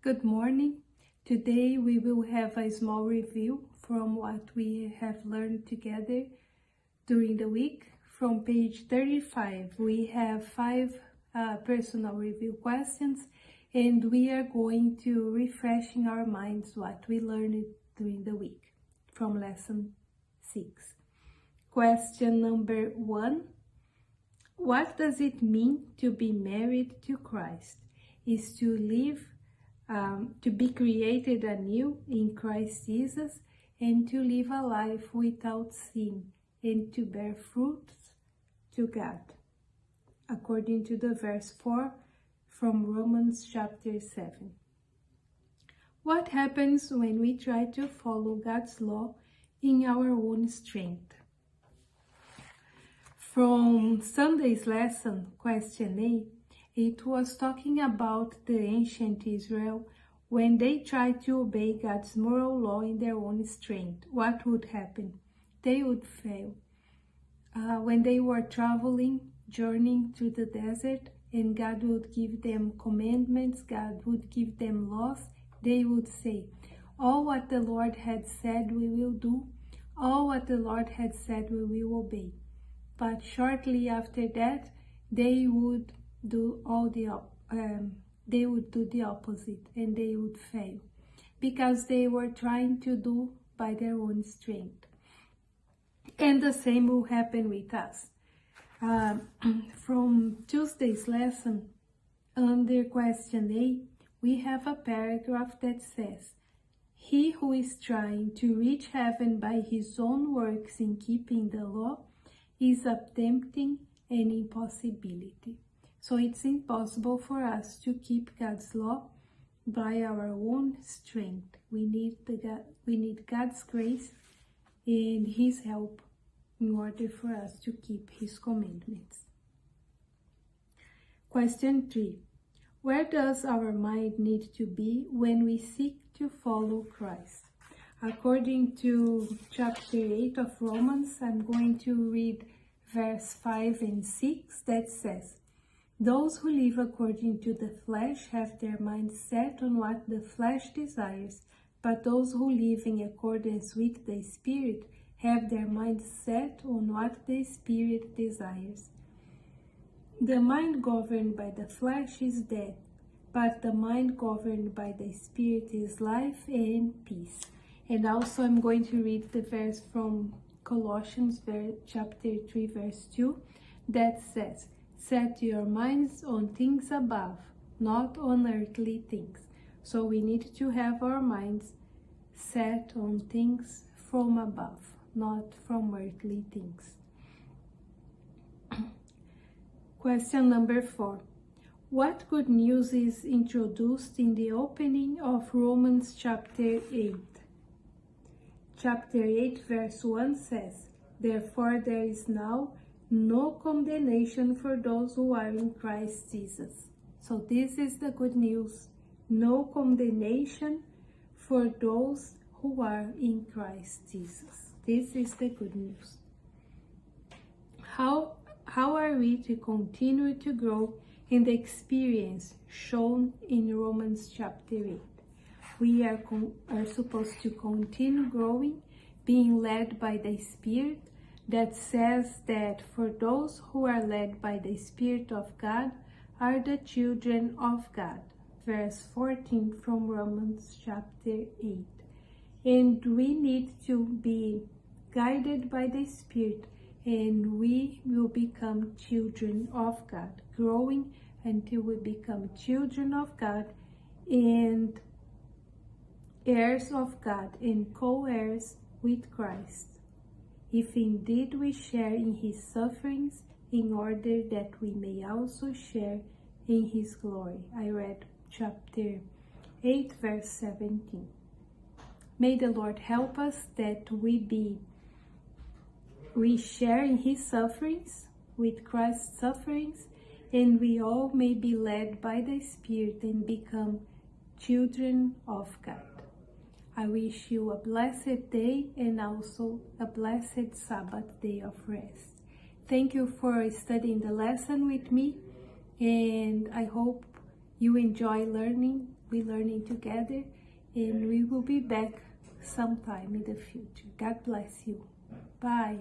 Good morning. Today we will have a small review from what we have learned together during the week. From page 35, we have 5 personal review questions, and we are going to refresh in our minds what we learned during the week from lesson 6. Question number 1. What does it mean to be married to Christ? Is to live to be created anew in Christ Jesus, and to live a life without sin, and to bear fruits to God, according to the verse 4 from Romans chapter 7. What happens when we try to follow God's law in our own strength? From Sunday's lesson, question A, it was talking about the ancient Israel when they tried to obey God's moral law in their own strength. What would happen? They would fail. When they were journeying through the desert, and God would give them commandments, God would give them laws, they would say, all what the Lord had said we will do, all what the Lord had said we will obey. But shortly after that, they would do the opposite, and they would fail because they were trying to do by their own strength. And the same will happen with us. From Tuesday's lesson, under question A, we have a paragraph that says, he who is trying to reach heaven by his own works in keeping the law is attempting an impossibility. So it's impossible for us to keep God's law by our own strength. We need God's grace and His help in order for us to keep His commandments. Question 3. Where does our mind need to be when we seek to follow Christ? According to chapter 8 of Romans, I'm going to read verse 5 and 6 that says, those who live according to the flesh have their minds set on what the flesh desires, but those who live in accordance with the Spirit have their minds set on what the Spirit desires. The mind governed by the flesh is death, but the mind governed by the Spirit is life and peace. And also I'm going to read the verse from Colossians chapter 3 verse 2 that says, set your minds on things above, not on earthly things. So we need to have our minds set on things from above, not from earthly things. Question number 4. What good news is introduced in the opening of Romans chapter 8? Chapter 8 verse 1 says, therefore there is now no condemnation for those who are in Christ Jesus. So this is the good news. No condemnation for those who are in Christ Jesus. This is the good news. How are we to continue to grow in the experience shown in Romans chapter 8? We are supposed to continue growing, being led by the Spirit, that says that for those who are led by the Spirit of God are the children of God. Verse 14 from Romans chapter 8. And we need to be guided by the Spirit, and we will become children of God, growing until we become children of God and heirs of God and co-heirs with Christ, if indeed we share in His sufferings, in order that we may also share in His glory. I read chapter 8 verse 17. May the Lord help us that we share in His sufferings, with Christ's sufferings, and we all may be led by the Spirit and become children of God. I wish you a blessed day and also a blessed Sabbath day of rest. Thank you for studying the lesson with me, and I hope you enjoy learning we're learning together, and we will be back sometime in the future. God bless you. Bye.